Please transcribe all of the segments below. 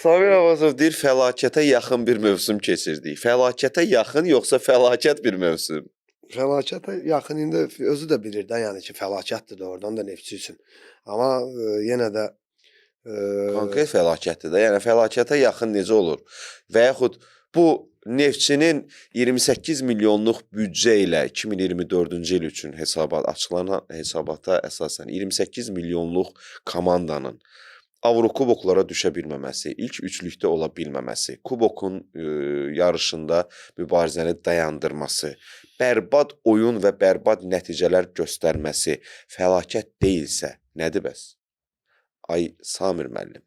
Samir Abbasov deyir, fəlakətə yaxın bir mövsüm keçirdik. Fəlakətə yaxın yoxsa fəlakət bir mövsüm? Fəlakətə yaxın indi özü də bilir də, yəni ki, fəlakətdir də oradan da Neftçi üçün. Amma yenə də Konkret fəlakətdir də. Yəni fəlakətə yaxın necə olur? Və yaxud bu Neftçinin 28 milyonluq büdcə ilə 2024-cü il üçün açıqlanan hesabata əsasən 28 milyonluq komandanın Avrokuboklara düşə bilməməsi, ilk üçlükdə ola bilməməsi, kubokun yarışında mübarizəni dayandırması, bərbad oyun və bərbad nəticələr göstərməsi fəlakət deyilsə, nədir bəs? Ay Samir müəllim.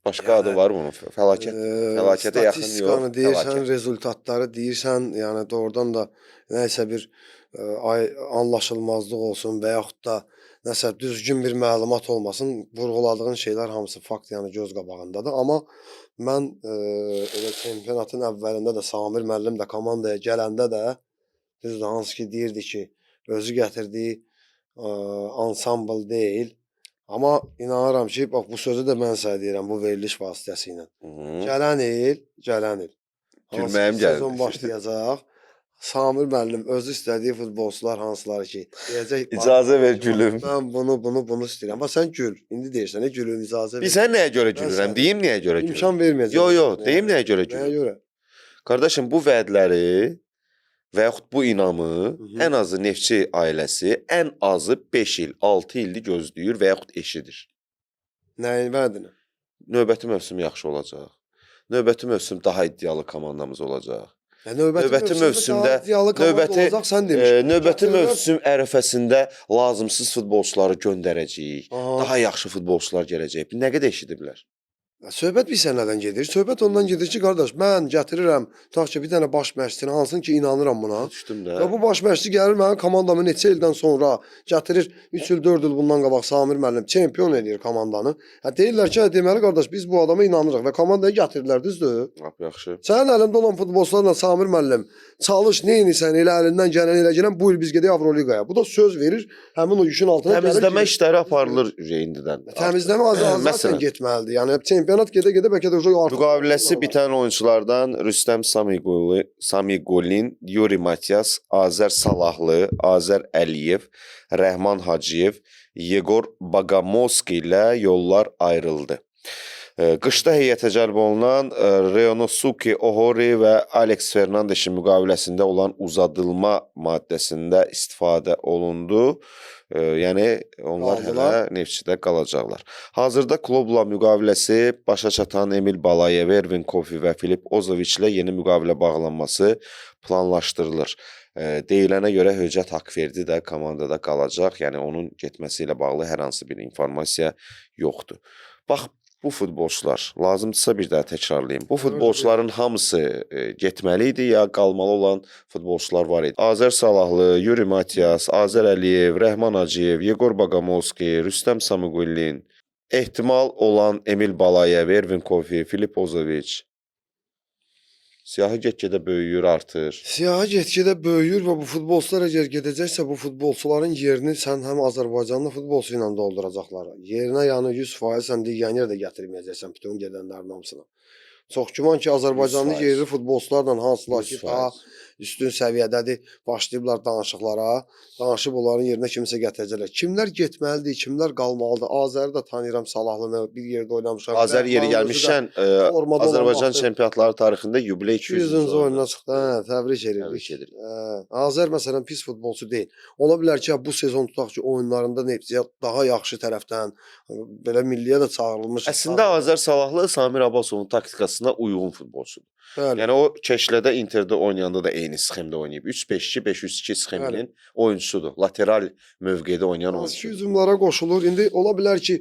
Başqa adı var bunun? Fəlakətə yaxın yox. Statistikanı deyirsən, rezultatları deyirsən, yəni doğrudan da nəsə bir anlaşılmazlıq olsun və yaxud da nəsə düzgün bir məlumat olmasın, vurğuladığın şeylər hamısı fakt, yəni göz qabağındadır. Amma mən elə çempionatın əvvəlində də Samir müəllim də komandaya gələndə də düzdür, hansı ki deyirdi ki, özü gətirdiyi ansambl deyil. Amma inanıram ki, bax bu sözü də mən sənə deyirəm bu veriliş vasitəsilə. Gələn il. Gülməyim gəldi. Sezon başlayacaq. Samir müəllim özü istədiyi futbolçular hansıları ki, deyəcək. İcazə ver gülüm. Mən bunu istəyirəm. Amma sən gül. İndi deyirsən, gülüm icazə ver. Bilsən nəyə görə gülürəm? Deyim nəyə görə gülürəm? İmkan verməyəcək. Yox, deyim nəyə görə Nəyə gülürəm? görə? Qardaşım, bu vədləri və yaxud bu inamı ən azı Neftçi ailəsi ən azı 5 il, 6 ildir gözləyir və yaxud eşidir. Nəyin vədini? Növbəti mövsüm yaxşı olacaq. Növbəti mövsüm daha iddialı komandamız olacaq. Növbəti mövsümdə növbəti mövsüm ərəfəsində lazımsız futbolçuları göndərəcəyik. Daha yaxşı futbolçular gələcək. Nə qədər eşidiblər? Söhbət bilsən nədən gedir? Söhbət ondan gedir ki, qardaş, mən gətirirəm, tutaq ki, bir dənə baş məşqçini, hansın ki, inanıram buna. Düşdüm də. Və bu baş məşqçi gəlir mənim komandamı neçə ildən sonra gətirir, 3 il, 4 il bundan qabaq Samir müəllim çempion edir komandanı. Deyirlər ki, deməli qardaş, biz bu adama inanırıq və komandaya gətirirlər, düzdür? Yaxşı. Sənin əlində olan futbolçularla Samir müəllim çalış, neyinsən, elə əlindən gələn bu il biz gedək Avroliqaya. Bu da söz verir, həmin o yükün altına gəlir. Təmizləmə işləri aparılır indidən. Təmizləmə azərbaycan getməlidir. Yəni çempionat gedə-gedə bəlkə də müqaviləsi bitən oyunçulardan Rüstəm Samigolin, Yuri Matyas, Azər Salahlı, Azər Əliyev, Rəhman Hacıyev, Yegor Bagamovski ilə yollar ayrıldı. Qışda heyətə cəlb olunan Ryonosuke Ohori və Alex Fernandeşin müqaviləsində olan uzadılma maddəsində istifadə olundu. Yəni onlar hələ Neftçidə qalacaqlar. Hazırda klubla müqaviləsi başa çatan Emil Balayev, Ervin Kofi və Filip Ozoviç ilə yeni müqavilə bağlanması planlaşdırılır. Deyilənə görə Höcət Haqverdi də komandada qalacaq. Yəni onun getməsi ilə bağlı hər hansı bir informasiya yoxdur. Bax, bu futbolçular, lazımdırsa bir daha təkrarlayayım. Bu futbolçuların hamısı getməli idi ya qalmalı olan futbolçular var idi. Azər Salahlı, Yuri Matyas, Azər Əliyev, Rəhman Hacıyev, Yegor Bagamovski, Rüstəm Samigolin, ehtimal olan Emil Balayev, Ervin Kofi, Filip Ozoviç. Siyahı get-gedə böyüyür, artır. Siyahı get-gedə böyüyür və bu futbolçular əgər gedəcəksə, bu futbolçuların yerini sən həm Azərbaycanlı futbolçu ilə dolduracaqlar. Yerinə yəni 100% sən legioner də gətirməyəcəksən bütün gedənlərin hamısına. Çox güman ki, Azərbaycanlı yerli futbolçularla hansılar ki, daha üstün səviyyədədir, başlayıblar danışıqlara, danışıb onların yerinə kimsə gətirəcəklər. Kimlər getməlidir, kimlər qalmalıdır? Azəri də tanıyıram, Salahlını bir yerdə oynamışlar. Azər yeri gəlmişkən, Azərbaycan çempionatları tarixində yubiley 200-cü oyununa çıxdı. Təbrik edirik. Azər məsələn pis futbolçu deyil. Ola bilər ki, bu sezon tutaq ki, oyunlarında Neftçiyə daha yaxşı tərəfdən belə milliyə də çağırılmış. Əslində Azər Salahlı Samir Abbasovun taktikasına uyğun futbolçudur. Yəni o Keşlədə Interdə oynayanda da eyni sxemdə oynayıb. 3-5-2, 5-3-2 sxeminin oyunçusudur. Lateral mövqedə oynayan oyunçudur. Hücumlara qoşulur. İndi ola bilər ki,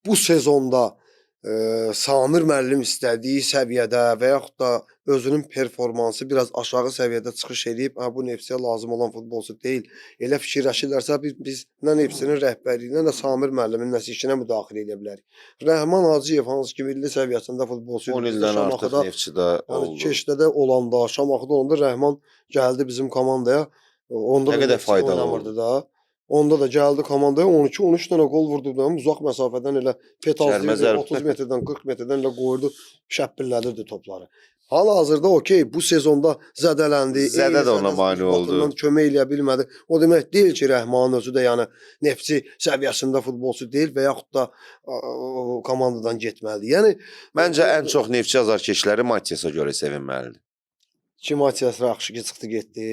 bu sezonda Samir müəllim istədiyi səviyyədə və yaxud da özünün performansı biraz aşağı səviyyədə çıxış edib, bu Neftçiyə lazım olan futbolçu deyil. Elə fikirləşirlərsə biz nə Neftçinin rəhbərliyinə, nə Samir müəllimin nəsə işinə müdaxilə edə bilərik. Rəhman Hacıyev hansı ki milli səviyyəsində futbolçu 10 ildən artıq Neftçidə oldu. Keşlədə olanda, Şamaxıda olanda Rəhman gəldi bizim komandaya. Onda nə qədər faydalı oldu da. Onda da gəldi komandaya 12-13 dənə gol vurduqdan uzaq məsafədən elə Cərmə petazlayırdı, zərbəsi. 30 metrdən 40 metrdən elə qoyurdu, şəppillədirdi topları. Hal-hazırda okey, bu sezonda zədələndi. Zədə eyni də ona zədəsi mane ucbatından oldu. kömək eləyə bilmədi. O demək deyil ki, Rəhmanın özü də yəni Neftçi səviyyəsində futbolçu deyil və yaxud da komandadan getməlidir. Yəni Məncə ən çox Neftçi azarkeşləri Matiasa görə sevinməlidir. ki Matias yaxşı ki çıxdı getdi.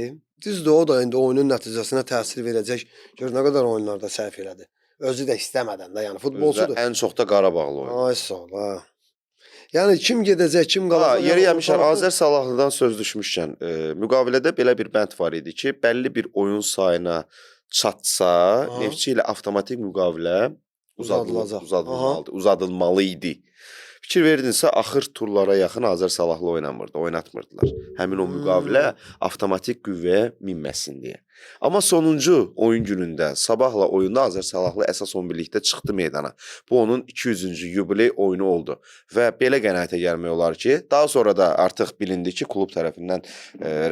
Düzdür, o da indi oyunun nəticəsinə təsir verəcək. Gör nə qədər oyunlarda səhv elədi. Özü də istəmədən də, yəni Özü futbolçudur. də ən çox da Qarabağlı oyundu. Ay sağ ol. Ha. Yəni kim gedəcək, kim qalacaq? Yeri yəni gəlmişəm, ortalıqda- Azər Salahlıdan söz düşmüşkən, müqavilədə belə bir bənd var idi ki, bəlli bir oyun sayına çatsa, Aha. Neftçi ilə avtomatik müqavilə Uzadılacaq. uzadılmalı idi. Fikir verdinsə, axır turlara yaxın Azər Salahlı oynatmırdılar. Həmin o müqavilə avtomatik qüvvəyə minməsin deyə. Amma sonuncu oyun günündə Sabahla oyunda Azər Salahlı əsas 11-likdə çıxdı meydana. Bu onun 200-cü yubiley oyunu oldu və belə qənaətə gəlmək olar ki, daha sonra da artıq bilindi ki, klub tərəfindən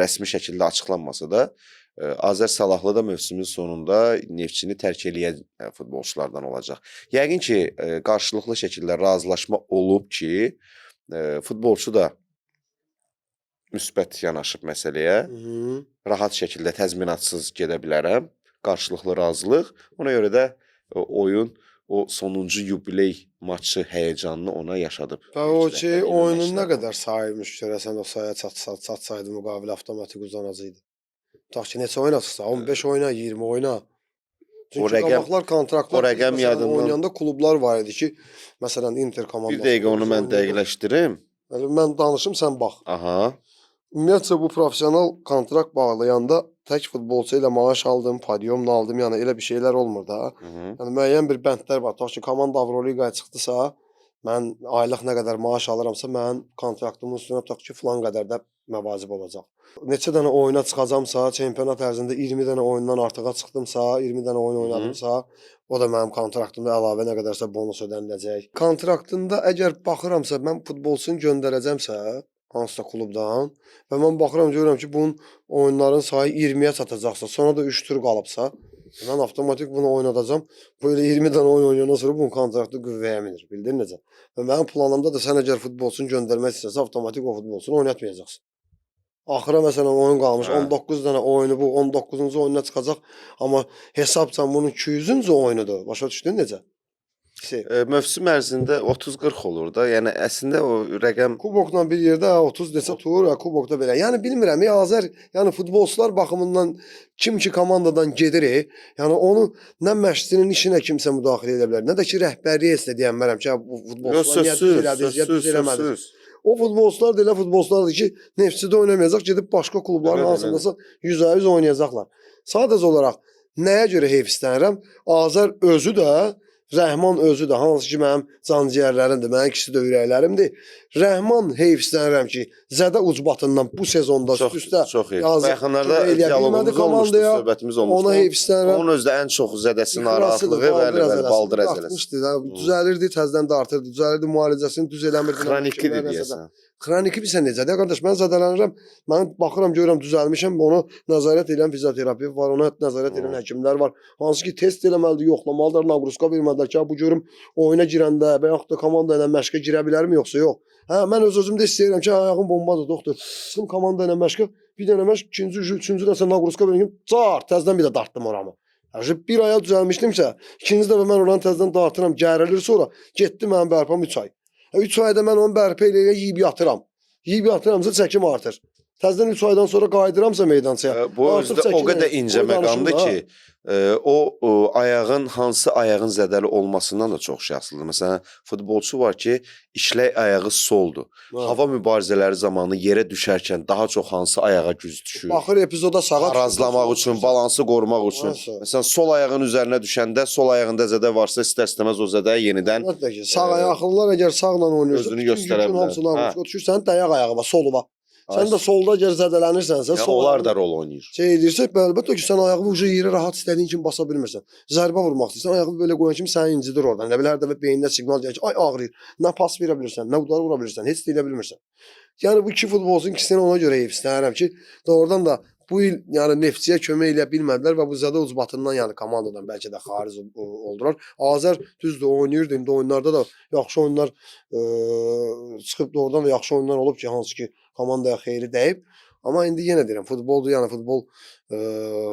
rəsmi şəkildə açıqlanmasa da Azər Salahlı da mövsümün sonunda Neftçini tərk eləyən futbolçulardan olacaq. Yəqin ki, qarşılıqlı şəkildə razılaşma olub ki, futbolçu da müsbət yanaşıb məsələyə. Hı-hı. Rahat şəkildə təzminatsız gedə bilərəm. Qarşılıqlı razılıq. Ona görə də oyun o sonuncu yubiley maçı həyəcanını ona yaşadıb. Və o ki oyunun nə qədər sayılmış görəsən o saya çatsaydı müqavilə avtomatik uzanacaqdı. Tutaq ki neçə oyuna çıxsa, 15 oyuna, 20 oyuna. Çünki qabaqlar kontraktlar o rəqəm məsələn, yadımdan- oynayanda klublar var idi ki, məsələn Inter komandası. Bir dəqiqə onu mən oynayanda- dəqiqləşdirim. Yəni, mən danışım, sən bax. Aha. Ümumiyyətcə bu professional kontrakt bağlayanda tək futbolçu ilə maaş aldım, podiumla aldım, yəni elə bir şeylər olmur da. Hı-hı. Yəni müəyyən bir bəndlər var. Tutaq ki, komanda Avroliqaya çıxdısa, mən aylıq nə qədər maaş alıramsa, mənim kontraktımın üstünə tutaq ki, filan qədər də məvacib olacaq. Neçə dənə oyuna çıxacamsa, çempionat ərzində 20 dənə oyundan artığa çıxdımsa, 20 dənə oyun oynadımsa, o da mənim kontraktımda əlavə nə qədərsə bonus ödəniləcək. Kontraktında əgər baxıramsa, mən futbolçunu göndərəcəmsə, hansısa klubdan və mən baxıram görürəm ki, bunun oyunların sayı 20-yə çatacaqsa, sonra da 3 tur qalıbsa, mən avtomatik bunu oynadacam. Böyle 20 dənə oyun oynayandan sonra bunun kontraktı qüvvəyə minir. Bildin necə? Və mənim planımda da sən əgər futbolçunu göndərmək istəsən, avtomatik o futbolçunu oynatmayacaqsın. Axıra məsələn oyun qalmış, Hə. 19 dənə oyunu bu, 19-cu oyuna çıxacaq, amma hesabcan bunun 200-cü oyunudur. Başa düşdün necə? İkisi. Mövsüm ərzində 30-40 olur da. Yəni əslində o rəqəm Kubokla bir yerdə 30 desə tur, kubokda belə. Yəni bilmirəm, Azər, yəni futbolçular baxımından kim ki komandadan gedir, yəni onu nə məşqçinin işinə kimsə müdaxilə edə bilər, nə də ki rəhbərliyə isə deyənmərəm ki, bu futbolçular niyə düz elədi, ya düz eləmədi. O futbolçular da elə futbolçulardır ki, Neftçidə oynamayacaq, gedib başqa klubların Bəli, hansındasa 100% oynayacaqlar. Sadəcə olaraq nəyə görə heyfslənirəm? Azər özü də, Rəhman özü də, hansı ki mənim canciyərlərimdir, mənim ikisi də ürəklərimdir. Rəhman heyfslənirəm ki, zədə ucbatından bu sezonda üstə çox iyi. yazıq, Yaxınlarda kömək eləyə bilmədi dialoqumuz olmuşdu, komandaya. söhbətimiz olmuşdu. Ona heyfslənirəm. Onun özü də ən çox zədəsi narahatlığı bəli, baldır əzələsi. Artmışdı da, düzəlirdi, təzədən də artırdı, düzəlirdi, müalicəsini düz eləmirdi. Xronikidir deyəsən. Xroniki bilsən necədir? Qardaş, mən zədələnirəm. Mən baxıram, görürəm düzəlmişəm, onu nəzarət edən fizioterapevt var, ona nəzarət edən həkimlər var. Hansı ki test eləməlidir, yoxlamalıdır, naqruska verməlidir ki, bu görüm oyuna girəndə və yaxud da komanda ilə məşqə girə bilərmi yoxsa yox. Hə, mən öz-özümdə istəyirəm ki, ayağım bombadır, doktor. Çıxdım komanda ilə məşqə, bir dənə məşq, ikinci, üçüncü dəfə naqruska verim, təzədən bir də dartdım oramı. Yəni bir aya düzəlmişdimsə, ikinci dəfə mən oranı təzədən dartıram, gərilir sonra getdi mənim bərpam 3 ay. 3 ayda mən onun bərpa ilə yeyib yatıram. Yeyib yatıramsa çəkim artır. Təzədən 3 aydan sonra qayıdıramsa meydançaya. Bu özdə o qədər incə məqamdır ki, o ayağın hansı ayağın zədəli olmasından da çox şey asılıdır. Məsələn, futbolçu var ki, işlək ayağı soldur. Hava mübarizələri zamanı yerə düşərkən daha çox hansı ayağa güc düşür? Baxır epizoda sağa Arazlamaq üçün, balansı qorumaq üçün. Məsələn, sol ayağın üzərinə düşəndə sol ayağında zədə varsa istər-istəməz o zədə yenidən sağ ayaqlılar əgər sağla oynayırsa, özünü göstərə bilər. Düşürsən dayaq ayağı var, solu var. Sən də solda əgər zədələnirsənsə, onlar da rol oynayır. Şey edirsə, əlbəttə ki, sən ayağı ucu yerə rahat istədiyin kimi basa bilmirsən. Zərbə vurmaq istəyirsən, ayağı belə qoyan kimi səni incidir oradan. Nə bilə hər dəfə beyninə siqnal gəlir ki, ay ağrıyır. Nə pas verə bilirsən, nə udar vura bilirsən, heç də elə bilmirsən. Yəni bu iki futbolçunun ikisini ona görə heyfslənirəm ki, doğrudan da bu il yəni Neftçiyə kömək eləyə bilmədilər və bu zədə ucbatından yəni komandadan bəlkə də xaric oldular. Azər düzdür oynayırdı. İndi oyunlarda da yaxşı oyunlar çıxıb doğrudan da yaxşı oyunlar olub ki, hansı ki komandaya xeyri dəyib. Amma indi yenə deyirəm, futboldur, yəni futbol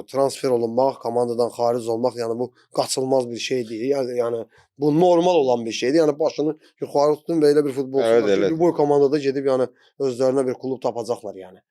transfer olunmaq, komandadan xaric olmaq, yəni bu qaçılmaz bir şey deyil. Yəni bu normal olan bir şeydir. Yəni başını yuxarı tutun və elə bir futbolçular Evet, ki, bu komandada gedib yəni özlərinə bir klub tapacaqlar yəni.